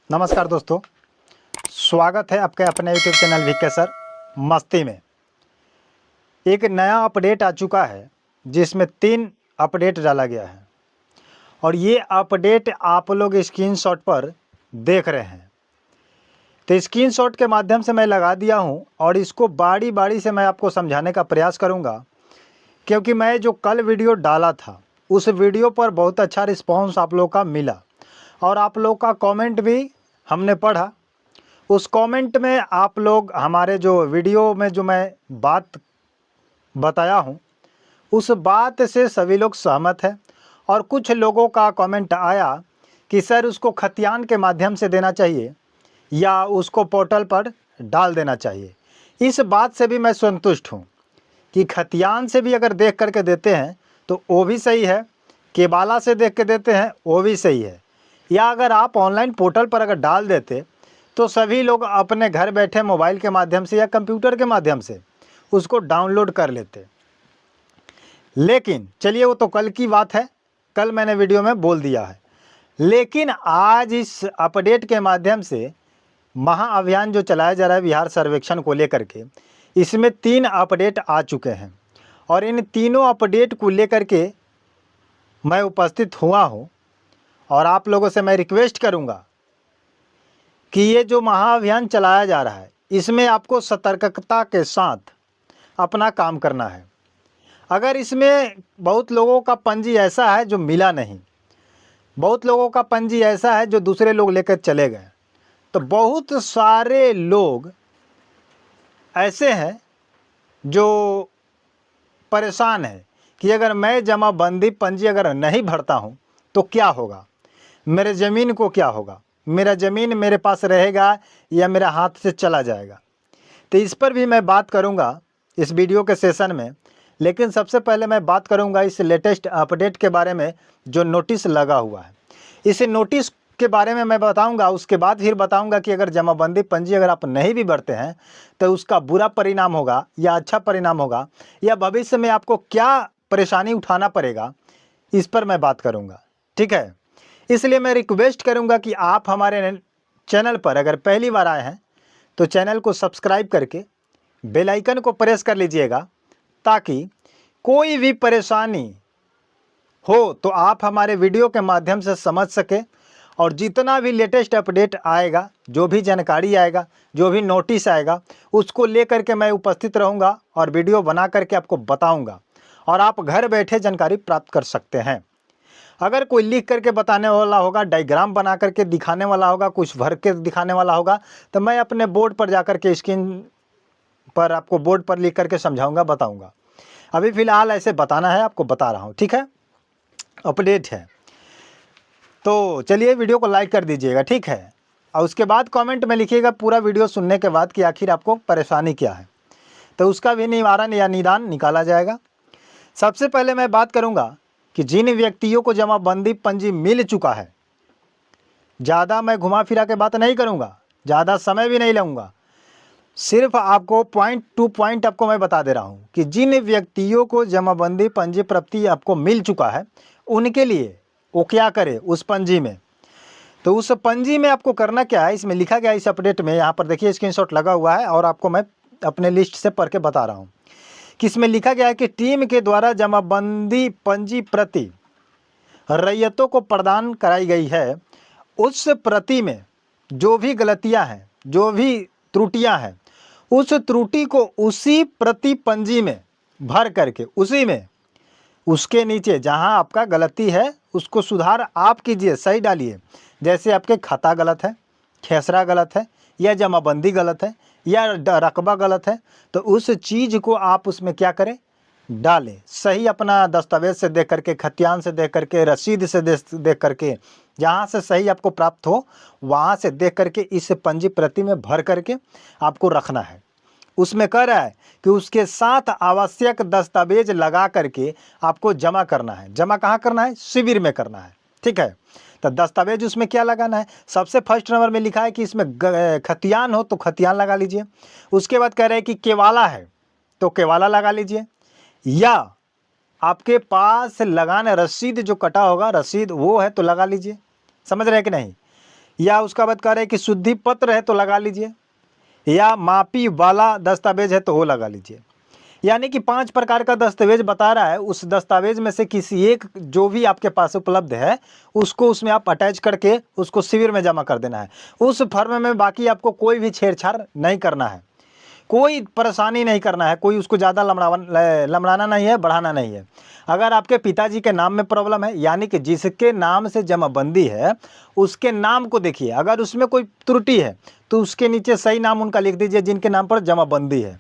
नमस्कार दोस्तों, स्वागत है आपके अपने यूट्यूब चैनल वीके सर मस्ती में। एक नया अपडेट आ चुका है जिसमें 3 अपडेट डाला गया है और ये अपडेट आप लोग स्क्रीनशॉट पर देख रहे हैं। तो स्क्रीनशॉट के माध्यम से मैं लगा दिया हूँ और इसको बारी बारी से मैं आपको समझाने का प्रयास करूँगा, क्योंकि मैं जो कल वीडियो डाला था उस वीडियो पर बहुत अच्छा रिस्पॉन्स आप लोग का मिला और आप लोग का कमेंट भी हमने पढ़ा। उस कमेंट में आप लोग हमारे जो वीडियो में जो मैं बात बताया हूँ उस बात से सभी लोग सहमत हैं और कुछ लोगों का कमेंट आया कि सर उसको खतियान के माध्यम से देना चाहिए या उसको पोर्टल पर डाल देना चाहिए। इस बात से भी मैं संतुष्ट हूँ कि खतियान से भी अगर देख करके देते हैं तो वो भी सही है, केबाला से देख के देते हैं वो भी सही है, या अगर आप ऑनलाइन पोर्टल पर अगर डाल देते तो सभी लोग अपने घर बैठे मोबाइल के माध्यम से या कंप्यूटर के माध्यम से उसको डाउनलोड कर लेते। लेकिन चलिए वो तो कल की बात है, कल मैंने वीडियो में बोल दिया है। लेकिन आज इस अपडेट के माध्यम से महाअभियान जो चलाया जा रहा है बिहार सर्वेक्षण को लेकर के, इसमें 3 अपडेट आ चुके हैं और इन तीनों अपडेट को लेकर के मैं उपस्थित हुआ हूँ और आप लोगों से मैं रिक्वेस्ट करूँगा कि ये जो महाअभियान चलाया जा रहा है इसमें आपको सतर्कता के साथ अपना काम करना है। अगर इसमें बहुत लोगों का पंजी ऐसा है जो मिला नहीं, बहुत लोगों का पंजी ऐसा है जो दूसरे लोग लेकर चले गए, तो बहुत सारे लोग ऐसे हैं जो परेशान हैं कि अगर मैं जमाबंदी पंजी अगर नहीं भरता हूँ तो क्या होगा, मेरे ज़मीन को क्या होगा, मेरा ज़मीन मेरे पास रहेगा या मेरा हाथ से चला जाएगा। तो इस पर भी मैं बात करूंगा इस वीडियो के सेशन में। लेकिन सबसे पहले मैं बात करूंगा इस लेटेस्ट अपडेट के बारे में जो नोटिस लगा हुआ है। इस नोटिस के बारे में मैं बताऊंगा, उसके बाद फिर बताऊंगा कि अगर जमाबंदी पंजी अगर आप नहीं भी भरते हैं तो उसका बुरा परिणाम होगा या अच्छा परिणाम होगा, या भविष्य में आपको क्या परेशानी उठाना पड़ेगा, इस पर मैं बात करूँगा। ठीक है, इसलिए मैं रिक्वेस्ट करूँगा कि आप हमारे चैनल पर अगर पहली बार आए हैं तो चैनल को सब्सक्राइब करके बेल आइकन को प्रेस कर लीजिएगा, ताकि कोई भी परेशानी हो तो आप हमारे वीडियो के माध्यम से समझ सके और जितना भी लेटेस्ट अपडेट आएगा, जो भी जानकारी आएगा, जो भी नोटिस आएगा, उसको लेकर के मैं उपस्थित रहूँगा और वीडियो बना करके आपको बताऊँगा और आप घर बैठे जानकारी प्राप्त कर सकते हैं। अगर कोई लिख करके बताने वाला होगा, डायग्राम बना करके दिखाने वाला होगा, कुछ भर के दिखाने वाला होगा, तो मैं अपने बोर्ड पर जाकर के स्क्रीन पर आपको बोर्ड पर लिख करके समझाऊंगा, बताऊंगा। अभी फ़िलहाल ऐसे बताना है, आपको बता रहा हूं। ठीक है, अपडेट है तो चलिए वीडियो को लाइक कर दीजिएगा। ठीक है, और उसके बाद कमेंट में लिखिएगा पूरा वीडियो सुनने के बाद कि आखिर आपको परेशानी क्या है, तो उसका भी निवारण या निदान निकाला जाएगा। सबसे पहले मैं बात करूँगा कि जिन व्यक्तियों को जमाबंदी पंजी मिल चुका है, ज़्यादा मैं घुमा फिरा के बात नहीं करूँगा, ज़्यादा समय भी नहीं लूँगा, सिर्फ आपको पॉइंट टू पॉइंट आपको मैं बता दे रहा हूँ कि जिन व्यक्तियों को जमाबंदी पंजी प्राप्ति आपको मिल चुका है उनके लिए वो क्या करे उस पंजी में। तो उस पंजी में आपको करना क्या है, इसमें लिखा गया इस अपडेट में, यहाँ पर देखिए स्क्रीनशॉट लगा हुआ है और आपको मैं अपने लिस्ट से पढ़ के बता रहा हूँ कि इसमें लिखा गया है कि टीम के द्वारा जमाबंदी पंजी प्रति रैयतों को प्रदान कराई गई है, उस प्रति में जो भी गलतियां हैं, जो भी त्रुटियां हैं, उस त्रुटि को उसी प्रति पंजी में भर करके उसी में उसके नीचे जहां आपका गलती है उसको सुधार आप कीजिए, सही डालिए। जैसे आपके खाता गलत है, खेसरा गलत है, या जमाबंदी गलत है, या रकबा गलत है, तो उस चीज़ को आप उसमें क्या करें, डालें। सही अपना दस्तावेज से देख करके, खतियान से देख करके, रसीद से देख करके, जहाँ से सही आपको प्राप्त हो वहाँ से देख करके इस पंजी प्रति में भर करके आपको रखना है। उसमें कह रहा है कि उसके साथ आवश्यक दस्तावेज लगा करके आपको जमा करना है। जमा कहाँ करना है, शिविर में करना है। ठीक है, तो दस्तावेज उसमें क्या लगाना है, सबसे फर्स्ट नंबर में लिखा है कि इसमें खतियान हो तो खतियान लगा लीजिए। उसके बाद कह रहे हैं कि केवाला है तो केवाला लगा लीजिए, या आपके पास लगाना रसीद जो कटा होगा रसीद वो है तो लगा लीजिए। समझ रहे हैं कि नहीं, या उसका बाद कह रहे हैं कि शुद्धि पत्र है तो लगा लीजिए, या मापी वाला दस्तावेज है तो वो लगा लीजिए। यानी कि 5 प्रकार का दस्तावेज बता रहा है, उस दस्तावेज में से किसी एक जो भी आपके पास उपलब्ध है उसको उसमें आप अटैच करके उसको शिविर में जमा कर देना है। उस फॉर्म में बाकी आपको कोई भी छेड़छाड़ नहीं करना है, कोई परेशानी नहीं करना है, कोई उसको ज़्यादा लमड़ाना नहीं है, बढ़ाना नहीं है। अगर आपके पिताजी के नाम में प्रॉब्लम है, यानी कि जिसके नाम से जमाबंदी है उसके नाम को देखिए, अगर उसमें कोई त्रुटि है तो उसके नीचे सही नाम उनका लिख दीजिए जिनके नाम पर जमाबंदी है।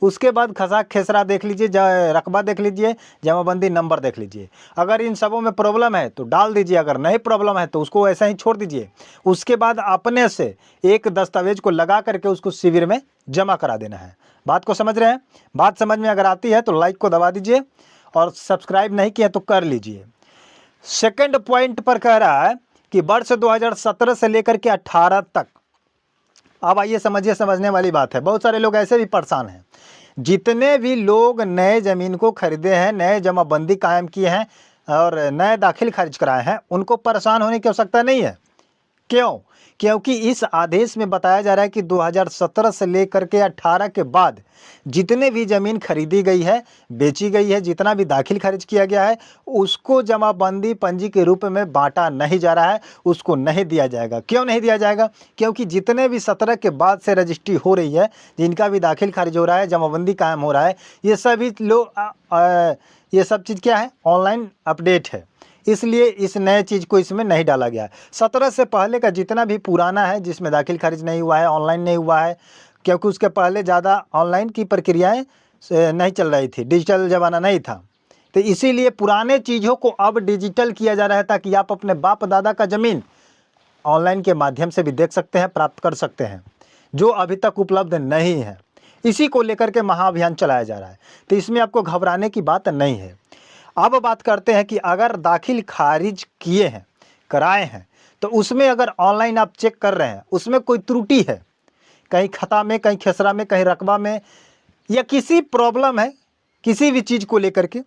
उसके बाद खसा खेसरा देख लीजिए, रकबा देख लीजिए, जमाबंदी नंबर देख लीजिए। अगर इन सबों में प्रॉब्लम है तो डाल दीजिए, अगर नहीं प्रॉब्लम है तो उसको ऐसा ही छोड़ दीजिए। उसके बाद अपने से एक दस्तावेज को लगा करके उसको शिविर में जमा करा देना है। बात को समझ रहे हैं? बात समझ में अगर आती है तो लाइक को दबा दीजिए और सब्सक्राइब नहीं किया तो कर लीजिए। सेकंड पॉइंट पर कह रहा है कि वर्ष 2017 से लेकर के 18 तक, अब आइए समझिए, समझने वाली बात है। बहुत सारे लोग ऐसे भी परेशान हैं। जितने भी लोग नए ज़मीन को खरीदे हैं, नए जमाबंदी कायम किए हैं और नए दाखिल खारिज कराए हैं, उनको परेशान होने की आवश्यकता नहीं है। क्यों? क्योंकि इस आदेश में बताया जा रहा है कि 2017 से लेकर के 18 के बाद जितने भी ज़मीन खरीदी गई है, बेची गई है, जितना भी दाखिल खारिज किया गया है, उसको जमाबंदी पंजी के रूप में बांटा नहीं जा रहा है, उसको नहीं दिया जाएगा। क्यों नहीं दिया जाएगा? क्योंकि जितने भी 17 के बाद से रजिस्ट्री हो रही है, जिनका भी दाखिल खारिज हो रहा है, जमाबंदी कायम हो रहा है, ये सभी लोग ये सब चीज़ क्या है? ऑनलाइन अपडेट है, इसलिए इस नए चीज़ को इसमें नहीं डाला गया है। 17 से पहले का जितना भी पुराना है, जिसमें दाखिल खारिज नहीं हुआ है, ऑनलाइन नहीं हुआ है, क्योंकि उसके पहले ज़्यादा ऑनलाइन की प्रक्रियाएं नहीं चल रही थी, डिजिटल ज़माना नहीं था, तो इसीलिए पुराने चीज़ों को अब डिजिटल किया जा रहा है ताकि आप अपने बाप दादा का ज़मीन ऑनलाइन के माध्यम से भी देख सकते हैं, प्राप्त कर सकते हैं, जो अभी तक उपलब्ध नहीं है। इसी को लेकर के महाअभियान चलाया जा रहा है, तो इसमें आपको घबराने की बात नहीं है। अब बात करते हैं कि अगर दाखिल खारिज किए हैं, कराए हैं, तो उसमें अगर ऑनलाइन आप चेक कर रहे हैं, उसमें कोई त्रुटि है, कहीं खता में, कहीं खेसरा में, कहीं रकबा में, या किसी प्रॉब्लम है किसी भी चीज़ को लेकर के,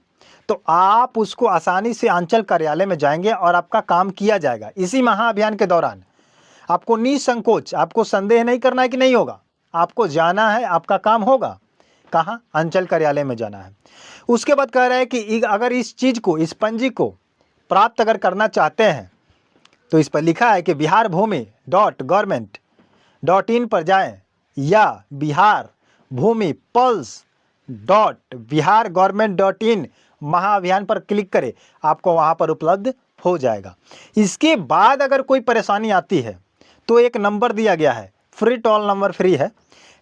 तो आप उसको आसानी से अंचल कार्यालय में जाएंगे और आपका काम किया जाएगा। इसी महाअभियान के दौरान आपको निसंकोच, आपको संदेह नहीं करना है कि नहीं होगा, आपको जाना है, आपका काम होगा। कहाँ? अंचल कार्यालय में जाना है। उसके बाद कह रहा है कि अगर इस चीज़ को, इस पंजी को प्राप्त अगर करना चाहते हैं तो इस पर लिखा है कि biharbhumi.government.in पर जाएं या biharbhumi.pulse.bihargovernment.in महाअभियान पर क्लिक करें, आपको वहाँ पर उपलब्ध हो जाएगा। इसके बाद अगर कोई परेशानी आती है तो एक नंबर दिया गया है, फ्री टोल नंबर फ्री है,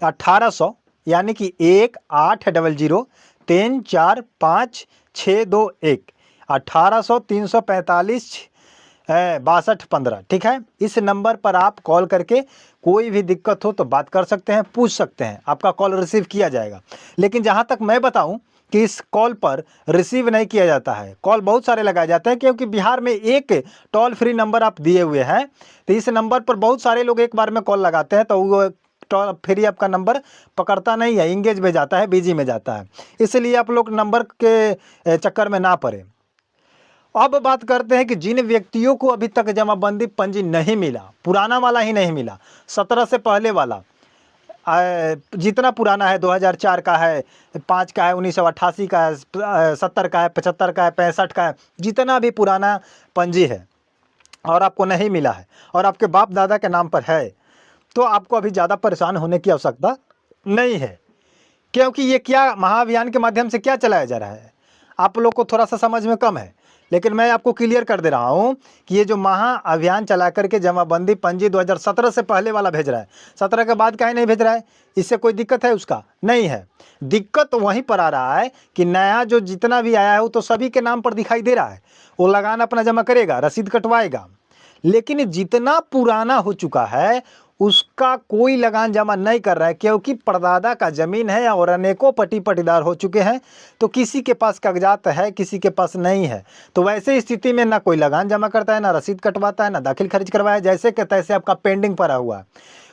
1800, यानी कि 1800-345-621, 1800-345-6215, ठीक है। इस नंबर पर आप कॉल करके कोई भी दिक्कत हो तो बात कर सकते हैं, पूछ सकते हैं, आपका कॉल रिसीव किया जाएगा। लेकिन जहां तक मैं बताऊं कि इस कॉल पर रिसीव नहीं किया जाता है, कॉल बहुत सारे लगाए जाते हैं, क्योंकि बिहार में एक टोल फ्री नंबर आप दिए हुए हैं, तो इस नंबर पर बहुत सारे लोग एक बार में कॉल लगाते हैं, तो वो टोल फ्री आपका नंबर पकड़ता नहीं है, इंगेज में जाता है, बिजी में जाता है। इसलिए आप लोग नंबर के चक्कर में ना पड़े। अब बात करते हैं कि जिन व्यक्तियों को अभी तक जमाबंदी पंजी नहीं मिला, पुराना वाला ही नहीं मिला, 17 से पहले वाला, जितना पुराना है, 2004 का है, 5 का है, 1988 का है, 70 का है, 75 का है, 65 का है, जितना भी पुराना पंजी है और आपको नहीं मिला है और आपके बाप दादा के नाम पर है, तो आपको अभी ज़्यादा परेशान होने की आवश्यकता नहीं है। क्योंकि ये क्या महाअभियान के माध्यम से क्या चलाया जा रहा है, आप लोग को थोड़ा सा समझ में कम है, लेकिन मैं आपको क्लियर कर दे रहा हूँ कि ये जो महाअभियान चला करके जमाबंदी पंजी 2017 से पहले वाला भेज रहा है, 17 के बाद काहे नहीं भेज रहा है? इससे कोई दिक्कत है? उसका नहीं है। दिक्कत वहीं पर आ रहा है कि नया जो जितना भी आया है वो तो सभी के नाम पर दिखाई दे रहा है, वो लगान अपना जमा करेगा, रसीद कटवाएगा, लेकिन जितना पुराना हो चुका है उसका कोई लगान जमा नहीं कर रहा है, क्योंकि परदादा का ज़मीन है और अनेकों पट्टी पट्टीदार हो चुके हैं, तो किसी के पास कागजात है, किसी के पास नहीं है। तो वैसे स्थिति में ना कोई लगान जमा करता है, ना रसीद कटवाता है, ना दाखिल खारिज करवाया, जैसे कि तैसे आपका पेंडिंग पड़ा हुआ है।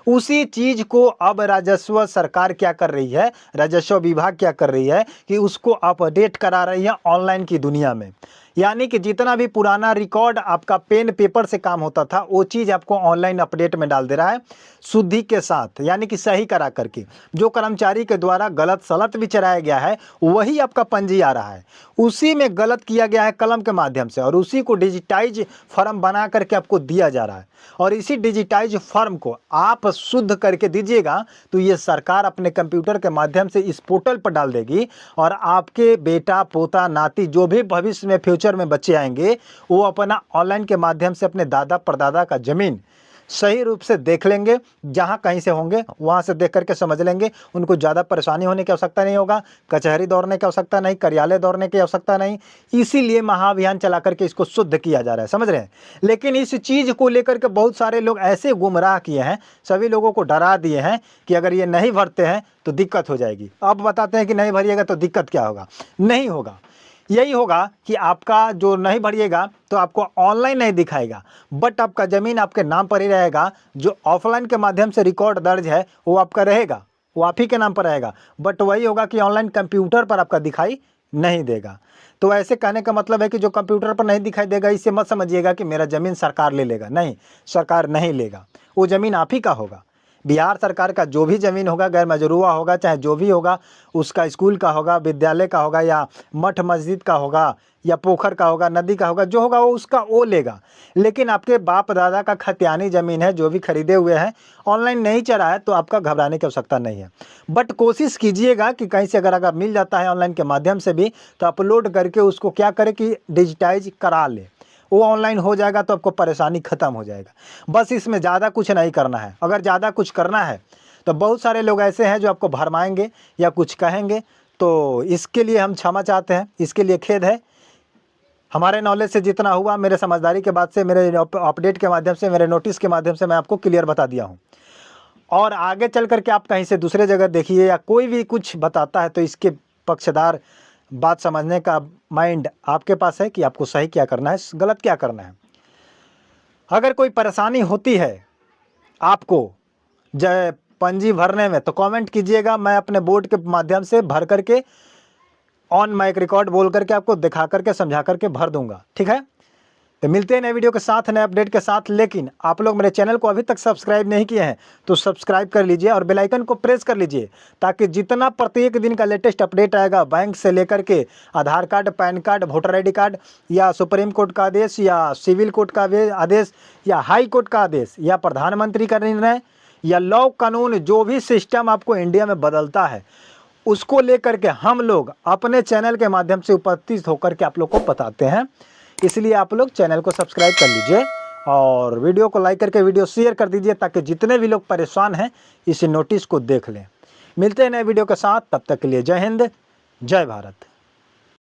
उसी चीज़ को अब राजस्व सरकार क्या कर रही है, राजस्व विभाग क्या कर रही है कि उसको अपडेट करा रही है ऑनलाइन की दुनिया में। यानी कि जितना भी पुराना रिकॉर्ड आपका पेन पेपर से काम होता था वो चीज़ आपको ऑनलाइन अपडेट में डाल दे रहा है शुद्धि के साथ, यानी कि सही करा करके। जो कर्मचारी के द्वारा गलत सलत भी चलाया गया है वही आपका पंजी आ रहा है, उसी में गलत किया गया है कलम के माध्यम से, और उसी को डिजिटाइज फॉर्म बना करके आपको दिया जा रहा है। और इसी डिजिटाइज फॉर्म को आप शुद्ध करके दीजिएगा तो ये सरकार अपने कंप्यूटर के माध्यम से इस पोर्टल पर डाल देगी, और आपके बेटा पोता नाती जो भी भविष्य में फ्यूचर में बच्चे आएंगे वो अपना ऑनलाइन के माध्यम से अपने दादा परदादा का ज़मीन सही रूप से देख लेंगे, जहां कहीं से होंगे वहां से देख करके समझ लेंगे। उनको ज़्यादा परेशानी होने की आवश्यकता नहीं होगा, कचहरी दौड़ने की आवश्यकता नहीं, कार्यालय दौड़ने की आवश्यकता नहीं। इसीलिए महाअभियान चला करके इसको शुद्ध किया जा रहा है, समझ रहे हैं। लेकिन इस चीज़ को लेकर के बहुत सारे लोग ऐसे गुमराह किए हैं, सभी लोगों को डरा दिए हैं कि अगर ये नहीं भरते हैं तो दिक्कत हो जाएगी। अब बताते हैं कि नहीं भरिएगा तो दिक्कत क्या होगा। नहीं होगा, यही होगा कि आपका जो नहीं भरिएगा तो आपको ऑनलाइन नहीं दिखाएगा, बट आपका ज़मीन आपके नाम पर ही रहेगा। जो ऑफलाइन के माध्यम से रिकॉर्ड दर्ज है वो आपका रहेगा, वो आप ही के नाम पर रहेगा, बट वही होगा कि ऑनलाइन कंप्यूटर पर आपका दिखाई नहीं देगा। तो ऐसे कहने का मतलब है कि जो कंप्यूटर पर नहीं दिखाई देगा इससे मत समझिएगा कि मेरा ज़मीन सरकार ले लेगा। नहीं, सरकार नहीं लेगा, वो ज़मीन आप ही का होगा। बिहार सरकार का जो भी ज़मीन होगा, गैर मजरूआ होगा, चाहे जो भी होगा, उसका स्कूल का होगा, विद्यालय का होगा, या मठ मस्जिद का होगा, या पोखर का होगा, नदी का होगा, जो होगा वो उसका वो लेगा। लेकिन आपके बाप दादा का खतियानी ज़मीन है जो भी खरीदे हुए हैं, ऑनलाइन नहीं चला है तो आपका घबराने की आवश्यकता नहीं है। बट कोशिश कीजिएगा कि कहीं से अगर मिल जाता है ऑनलाइन के माध्यम से भी तो अपलोड करके उसको क्या करें कि डिजिटाइज करा ले, वो ऑनलाइन हो जाएगा तो आपको परेशानी ख़त्म हो जाएगा। बस इसमें ज़्यादा कुछ नहीं करना है। अगर ज़्यादा कुछ करना है तो बहुत सारे लोग ऐसे हैं जो आपको भरमाएंगे या कुछ कहेंगे, तो इसके लिए हम क्षमा चाहते हैं, इसके लिए खेद है। हमारे नॉलेज से जितना हुआ, मेरे समझदारी के बाद से, मेरे अपडेट के माध्यम से, मेरे नोटिस के माध्यम से मैं आपको क्लियर बता दिया हूँ। और आगे चल करके आप कहीं से दूसरे जगह देखिए या कोई भी कुछ बताता है तो इसके पक्षदार बात समझने का माइंड आपके पास है कि आपको सही क्या करना है, गलत क्या करना है। अगर कोई परेशानी होती है आपको पंजी भरने में तो कमेंट कीजिएगा, मैं अपने बोर्ड के माध्यम से भर करके ऑन माइक रिकॉर्ड बोल करके आपको दिखा करके समझा करके भर दूंगा, ठीक है। तो मिलते हैं नए वीडियो के साथ, नए अपडेट के साथ। लेकिन आप लोग मेरे चैनल को अभी तक सब्सक्राइब नहीं किए हैं तो सब्सक्राइब कर लीजिए और बेल आइकन को प्रेस कर लीजिए, ताकि जितना प्रत्येक दिन का लेटेस्ट अपडेट आएगा, बैंक से लेकर के Aadhaar card, PAN card, voter ID card, या सुप्रीम कोर्ट का आदेश, या सिविल कोर्ट का आदेश, या हाई कोर्ट का आदेश, या प्रधानमंत्री का निर्णय, या लॉ कानून, जो भी सिस्टम आपको इंडिया में बदलता है उसको लेकर के हम लोग अपने चैनल के माध्यम से उपस्थित होकर के आप लोग को बताते हैं। इसलिए आप लोग चैनल को सब्सक्राइब कर लीजिए और वीडियो को लाइक करके वीडियो शेयर कर दीजिए, ताकि जितने भी लोग परेशान हैं इस नोटिस को देख लें। मिलते हैं नए वीडियो के साथ, तब तक के लिए जय हिंद, जय भारत।